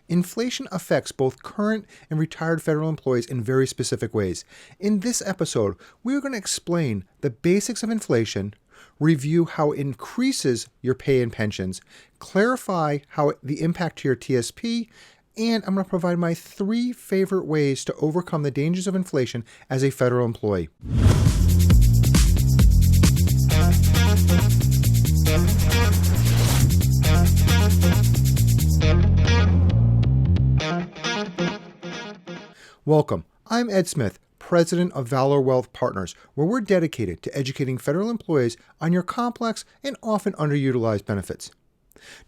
Inflation affects both current and retired federal employees in very specific ways. In this episode, we're going to explain the basics of inflation, review how it increases your pay and pensions, clarify how the impact to your TSP, and I'm going to provide my 3 favorite ways to overcome the dangers of inflation as a federal employee. Welcome. I'm Ed Smith, President of Valor Wealth Partners, where we're dedicated to educating federal employees on your complex and often underutilized benefits.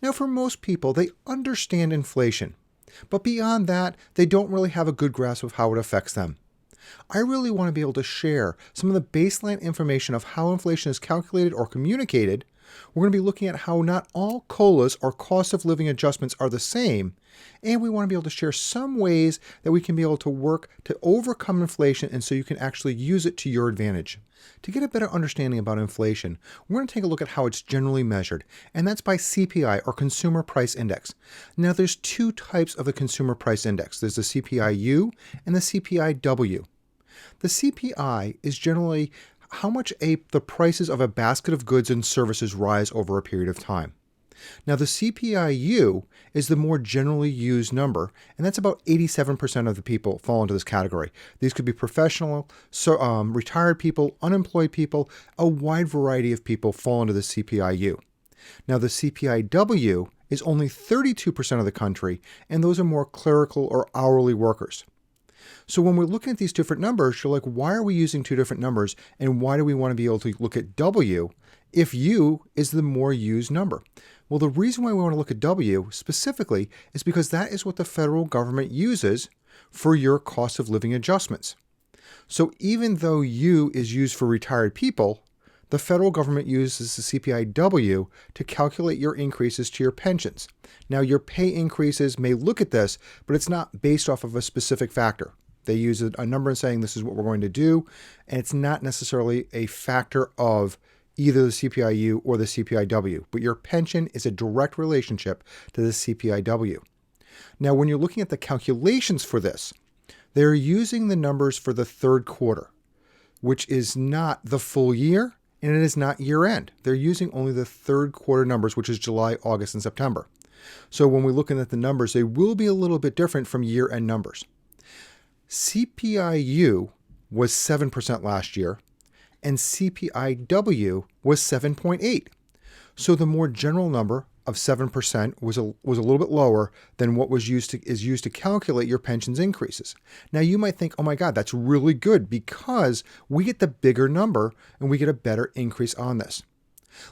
Now, for most people, they understand inflation, but beyond that, they don't really have a good grasp of how it affects them. I really want to be able to share some of the baseline information of how inflation is calculated or communicated. We're going to be looking at how not all COLAs or cost of living adjustments are the same, and we want to be able to share some ways that we can be able to work to overcome inflation and so you can actually use it to your advantage. To get a better understanding about inflation, we're going to take a look at how it's generally measured, and that's by CPI or Consumer Price Index. Now, there's 2 types of the Consumer Price Index. There's the CPI-U and the CPI-W. The CPI is generally how much the prices of a basket of goods and services rise over a period of time. Now, the CPI-U is the more generally used number, and that's about 87% of the people fall into this category. These could be professional, retired people, unemployed people, a wide variety of people fall into the CPI-U. Now, the CPI-W is only 32% of the country, and those are more clerical or hourly workers. So when we're looking at these different numbers, you're like, why are we using 2 different numbers? And why do we want to be able to look at W if U is the more used number? Well, the reason why we want to look at W specifically is because that is what the federal government uses for your cost of living adjustments. So even though U is used for retired people, the federal government uses the CPI-W to calculate your increases to your pensions. Now, your pay increases may look at this, but it's not based off of a specific factor. They use a number and saying this is what we're going to do, and it's not necessarily a factor of either the CPI-U or the CPI-W, but your pension is a direct relationship to the CPI-W. Now, when you're looking at the calculations for this, they're using the numbers for the 3rd quarter, which is not the full year, and it is not year end. They're using only the 3rd quarter numbers, which is July, August, and September. So when we're looking at the numbers, they will be a little bit different from year end numbers. CPI-U was 7% last year, and CPI-W was 7.8. So the more general number of 7% was a little bit lower than what is used to calculate your pensions increases. Now you might think, oh my God, that's really good because we get the bigger number and we get a better increase on this.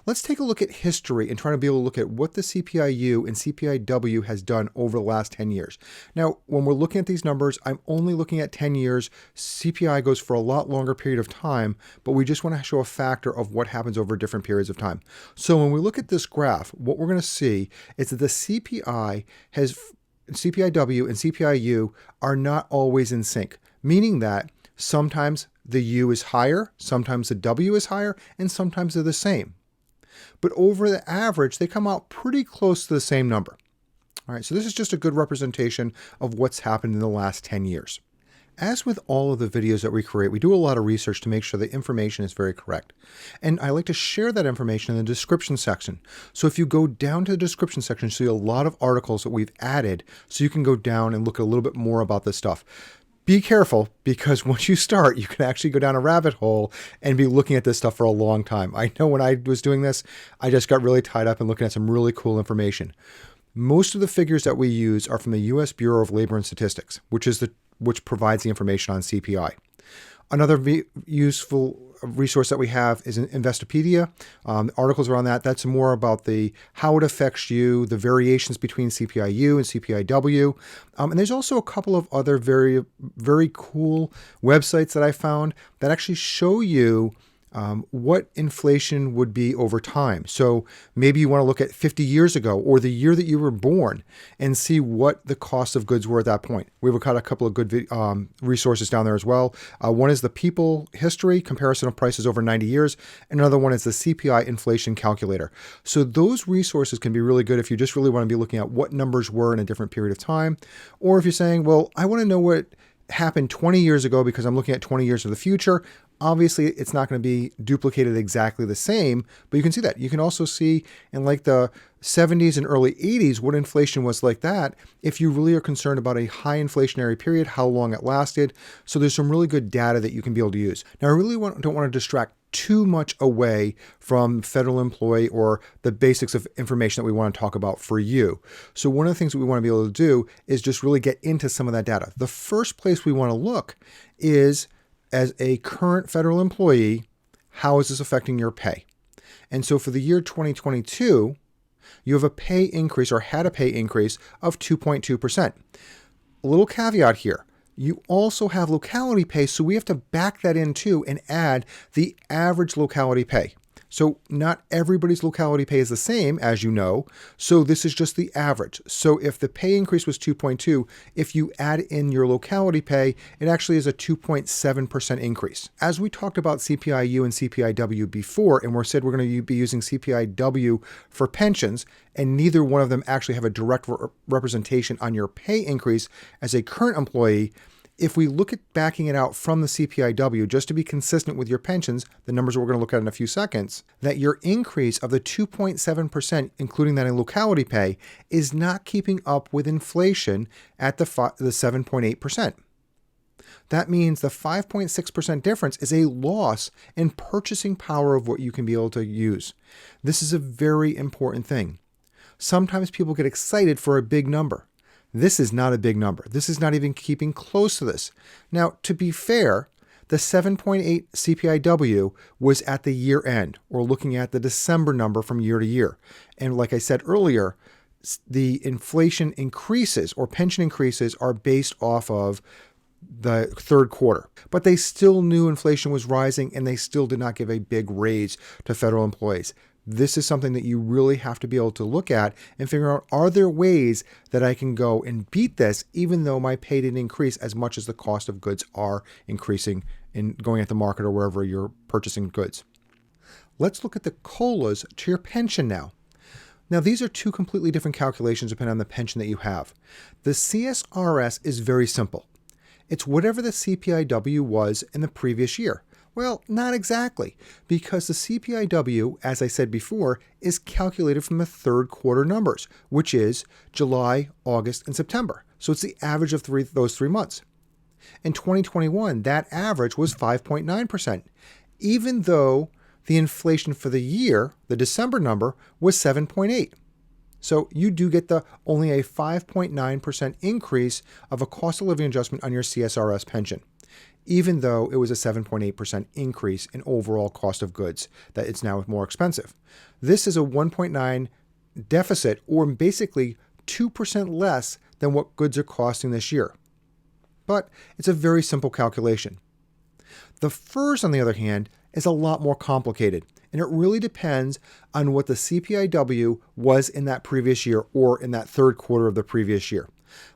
Let's take a look at history and try to be able to look at what the CPI-U and CPI-W has done over the last 10 years. Now, when we're looking at these numbers, I'm only looking at 10 years. CPI goes for a lot longer period of time, but we just want to show a factor of what happens over different periods of time. So when we look at this graph, what we're going to see is that the CPI-W and CPI-U are not always in sync, meaning that sometimes the U is higher, sometimes the W is higher, and sometimes they're the same. But over the average, they come out pretty close to the same number. All right, so this is just a good representation of what's happened in the last 10 years. As with all of the videos that we create, we do a lot of research to make sure the information is very correct. And I like to share that information in the description section. So if you go down to the description section, you see a lot of articles that we've added so you can go down and look a little bit more about this stuff. Be careful, because once you start, you can actually go down a rabbit hole and be looking at this stuff for a long time. I know when I was doing this, I just got really tied up in looking at some really cool information. Most of the figures that we use are from the U.S. Bureau of Labor and Statistics, which provides the information on CPI. Another useful resource that we have is Investopedia. Articles around that. That's more about how it affects you, the variations between CPI-U and CPI-W. And there's also a couple of other very, very cool websites that I found that actually show you what inflation would be over time. So maybe you want to look at 50 years ago or the year that you were born and see what the cost of goods were at that point. We've got a couple of good resources down there as well. One is the People History Comparison of Prices Over 90 Years. And another one is the CPI Inflation Calculator. So those resources can be really good if you just really want to be looking at what numbers were in a different period of time. Or if you're saying, well, I want to know what happened 20 years ago because I'm looking at 20 years of the future. Obviously, it's not going to be duplicated exactly the same, but you can see that. You can also see in like the 70s and early 80s what inflation was like that if you really are concerned about a high inflationary period, how long it lasted. So there's some really good data that you can be able to use. Now, I really don't want to distract too much away from federal employee or the basics of information that we want to talk about for you. So one of the things that we want to be able to do is just really get into some of that data. The first place we want to look is, as a current federal employee, how is this affecting your pay? And so for the year 2022, you have a pay increase or had a pay increase of 2.2%. A little caveat here. You also have locality pay, so we have to back that in too and add the average locality pay. So not everybody's locality pay is the same, as you know, so this is just the average. So if the pay increase was 2.2, if you add in your locality pay, it actually is a 2.7% increase. As we talked about CPI-U and CPI-W before, and we said we're going to be using CPI-W for pensions, and neither one of them actually have a direct representation on your pay increase as a current employee, if we look at backing it out from the CPI-W, just to be consistent with your pensions, the numbers we're going to look at in a few seconds, that your increase of the 2.7%, including that in locality pay, is not keeping up with inflation at the 7.8%. That means the 5.6% difference is a loss in purchasing power of what you can be able to use. This is a very important thing. Sometimes people get excited for a big number. This is not a big number. This is not even keeping close to this. Now, to be fair, the 7.8 CPI-W was at the year end, or looking at the December number from year to year. And like I said earlier, the inflation increases or pension increases are based off of the third quarter. But they still knew inflation was rising and they still did not give a big raise to federal employees. This is something that you really have to be able to look at and figure out, are there ways that I can go and beat this even though my pay didn't increase as much as the cost of goods are increasing in going at the market or wherever you're purchasing goods. Let's look at the COLAs to your pension now. Now, these are two completely different calculations depending on the pension that you have. The CSRS is very simple. It's whatever the CPI-W was in the previous year. Well, not exactly, because the CPI-W, as I said before, is calculated from the third quarter numbers, which is July, August, and September. So it's the average of those 3 months. In 2021, that average was 5.9%, even though the inflation for the year, the December number, was 7.8%. So you do get only a 5.9% increase of a cost of living adjustment on your CSRS pension, even though it was a 7.8% increase in overall cost of goods, that it's now more expensive. This is a 1.9 deficit, or basically 2% less than what goods are costing this year. But it's a very simple calculation. The FERS, on the other hand, is a lot more complicated, and it really depends on what the CPI-W was in that previous year or in that third quarter of the previous year.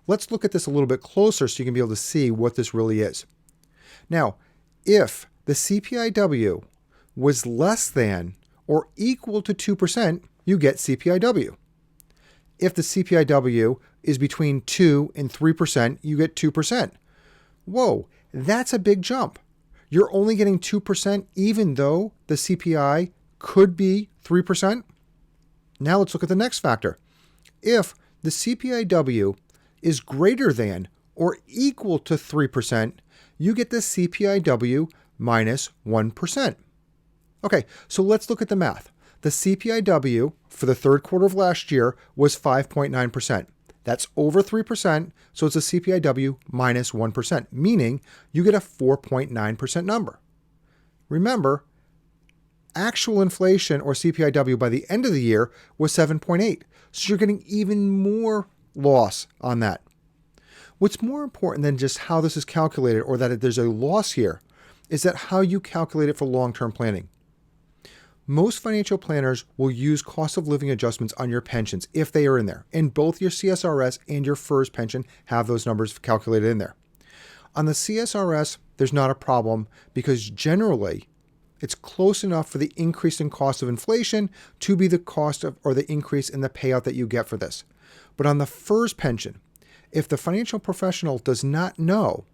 Let's look at this a little bit closer so you can be able to see what this really is. Now, if the CPI-W was less than or equal to 2%, you get CPI-W. If the CPI-W is between 2 and 3%, you get 2%. Whoa, that's a big jump. You're only getting 2% even though the CPI could be 3%. Now let's look at the next factor. If the CPI-W is greater than or equal to 3%, you get the CPI-W minus 1%. Okay, so let's look at the math. The CPI-W for the third quarter of last year was 5.9%. That's over 3%, so it's a CPI-W minus 1%, meaning you get a 4.9% number. Remember, actual inflation or CPI-W by the end of the year was 7.8, so you're getting even more loss on that. What's more important than just how this is calculated or that there's a loss here is that how you calculate it for long-term planning. Most financial planners will use cost of living adjustments on your pensions if they are in there. And both your CSRS and your FERS pension have those numbers calculated in there. On the CSRS, there's not a problem because generally it's close enough for the increase in cost of inflation to be the cost of or the increase in the payout that you get for this. But on the FERS pension, if the financial professional does not know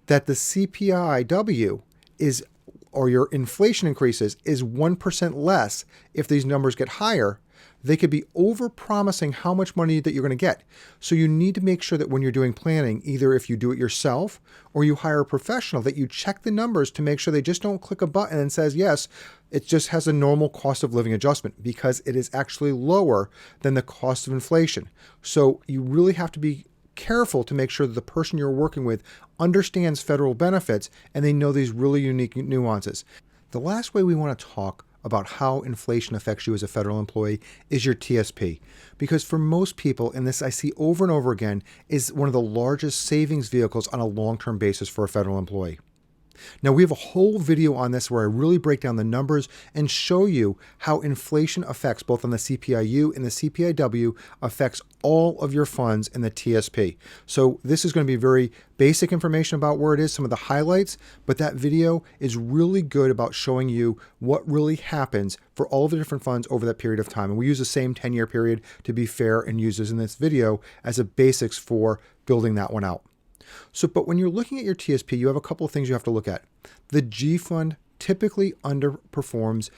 that the CPIW is, or your inflation increases, is 1% less if these numbers get higher, they could be over-promising how much money that you're going to get. So you need to make sure that when you're doing planning, either if you do it yourself or you hire a professional, that you check the numbers to make sure they just don't click a button and says, yes, it just has a normal cost of living adjustment, because it is actually lower than the cost of inflation. So you really have to be careful to make sure that the person you're working with understands federal benefits and they know these really unique nuances. The last way we want to talk about how inflation affects you as a federal employee is your TSP. Because for most people, and this I see over and over again, is one of the largest savings vehicles on a long-term basis for a federal employee. Now, we have a whole video on this where I really break down the numbers and show you how inflation affects both on the CPIU and the CPIW affects all of your funds in the TSP. So this is going to be very basic information about where it is, some of the highlights, but that video is really good about showing you what really happens for all of the different funds over that period of time. And we use the same 10-year period to be fair and use this in this video as a basics for building that one out. So, but when you're looking at your TSP, you have a couple of things you have to look at. The G fund typically underperforms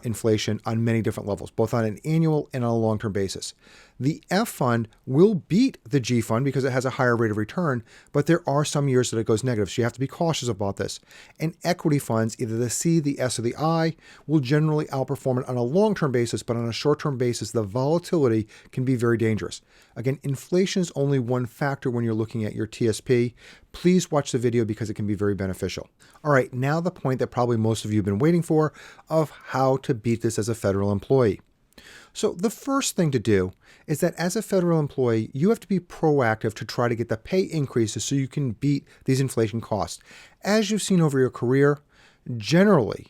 inflation on many different levels, both on an annual and on a long-term basis. The F fund will beat the G fund because it has a higher rate of return, but there are some years that it goes negative, so you have to be cautious about this. And equity funds, either the C, the S, or the I, will generally outperform it on a long-term basis, but on a short-term basis, the volatility can be very dangerous. Again, inflation is only one factor when you're looking at your TSP. Please watch the video because it can be very beneficial. All right, now the point that probably most of you have been waiting for of how to beat this as a federal employee. So the first thing to do is that as a federal employee, you have to be proactive to try to get the pay increases so you can beat these inflation costs. As you've seen over your career, generally,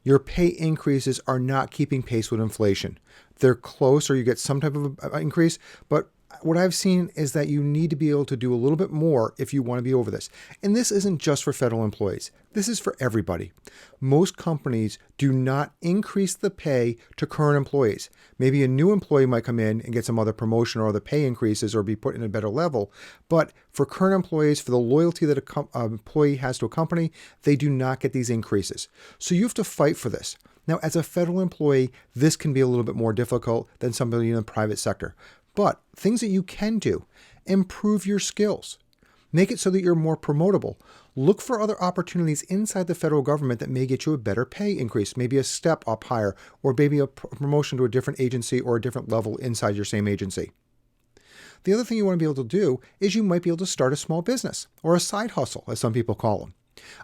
your pay increases are not keeping pace with inflation. They're close or you get some type of increase, but what I've seen is that you need to be able to do a little bit more if you want to be over this. And this isn't just for federal employees. This is for everybody. Most companies do not increase the pay to current employees. Maybe a new employee might come in and get some other promotion or other pay increases or be put in a better level. But for current employees, for the loyalty that an employee has to a company, they do not get these increases. So you have to fight for this. Now, as a federal employee, this can be a little bit more difficult than somebody in the private sector. But things that you can do: improve your skills, make it so that you're more promotable. Look for other opportunities inside the federal government that may get you a better pay increase, maybe a step up higher, or maybe a promotion to a different agency or a different level inside your same agency. The other thing you want to be able to do is you might be able to start a small business or a side hustle, as some people call them.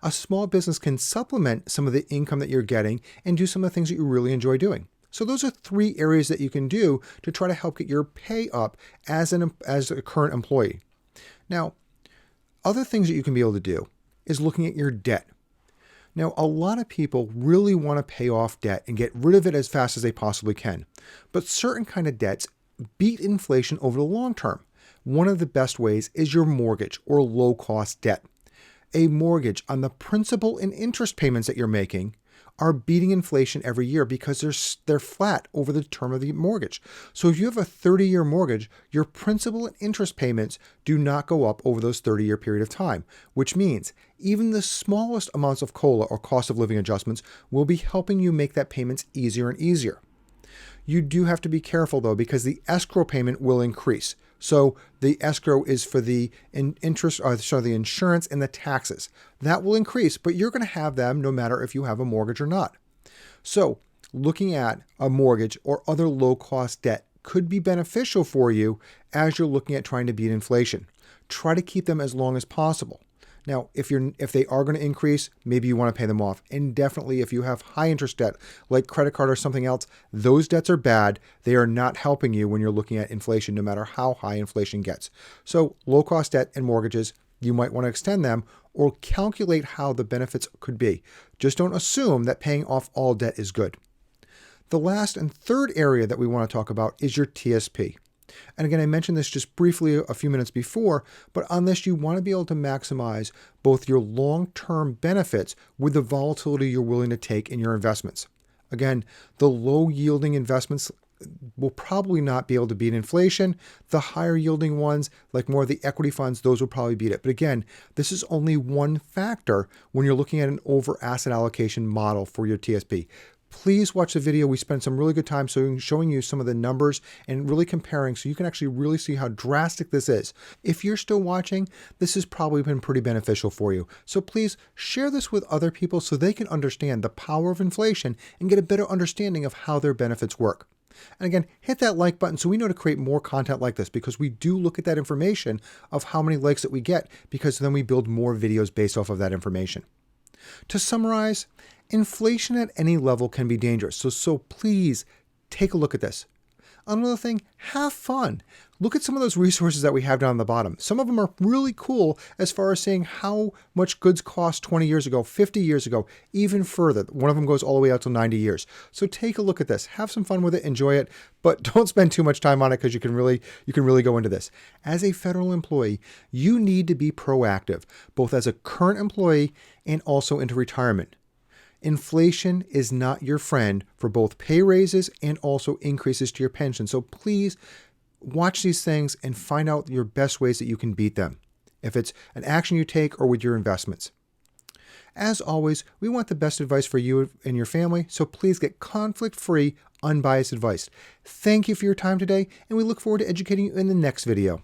A small business can supplement some of the income that you're getting and do some of the things that you really enjoy doing. So those are 3 areas that you can do to try to help get your pay up as a current employee. Now, other things that you can be able to do is looking at your debt. Now, a lot of people really want to pay off debt and get rid of it as fast as they possibly can. But certain kind of debts beat inflation over the long term. One of the best ways is your mortgage or low-cost debt. A mortgage on the principal and interest payments that you're making are beating inflation every year because they're flat over the term of the mortgage. So if you have a 30-year mortgage, your principal and interest payments do not go up over those 30-year period of time, which means even the smallest amounts of COLA or cost of living adjustments will be helping you make that payments easier and easier. You do have to be careful though, because the escrow payment will increase. So the escrow is for the the insurance and the taxes. That will increase, but you're going to have them no matter if you have a mortgage or not. So looking at a mortgage or other low-cost debt could be beneficial for you as you're looking at trying to beat inflation. Try to keep them as long as possible. Now, if they are going to increase, maybe you want to pay them off. And definitely if you have high interest debt, like credit card or something else, those debts are bad. They are not helping you when you're looking at inflation, no matter how high inflation gets. So low cost debt and mortgages, you might want to extend them or calculate how the benefits could be. Just don't assume that paying off all debt is good. The last and third area that we want to talk about is your TSP. And again, I mentioned this just briefly a few minutes before, but on this, you want to be able to maximize both your long-term benefits with the volatility you're willing to take in your investments. Again, the low-yielding investments will probably not be able to beat inflation. The higher yielding ones, like more of the equity funds, those will probably beat it. But again, this is only one factor when you're looking at an over asset allocation model for your TSP. Please watch the video. We spent some really good time showing you some of the numbers and really comparing so you can actually really see how drastic this is. If you're still watching, this has probably been pretty beneficial for you. So please share this with other people so they can understand the power of inflation and get a better understanding of how their benefits work. And again, hit that like button so we know to create more content like this, because we do look at that information of how many likes that we get, because then we build more videos based off of that information. To summarize, inflation at any level can be dangerous, so please take a look at this. Another thing, have fun. Look at some of those resources that we have down the bottom. Some of them are really cool as far as saying how much goods cost 20 years ago, 50 years ago, even further. One of them goes all the way out to 90 years. So take a look at this. Have some fun with it. Enjoy it. But don't spend too much time on it, because you can really go into this. As a federal employee, you need to be proactive, both as a current employee and also into retirement. Inflation is not your friend for both pay raises and also increases to your pension. So please watch these things and find out your best ways that you can beat them, if it's an action you take or with your investments. As always, we want the best advice for you and your family, so please get conflict-free, unbiased advice. Thank you for your time today, and we look forward to educating you in the next video.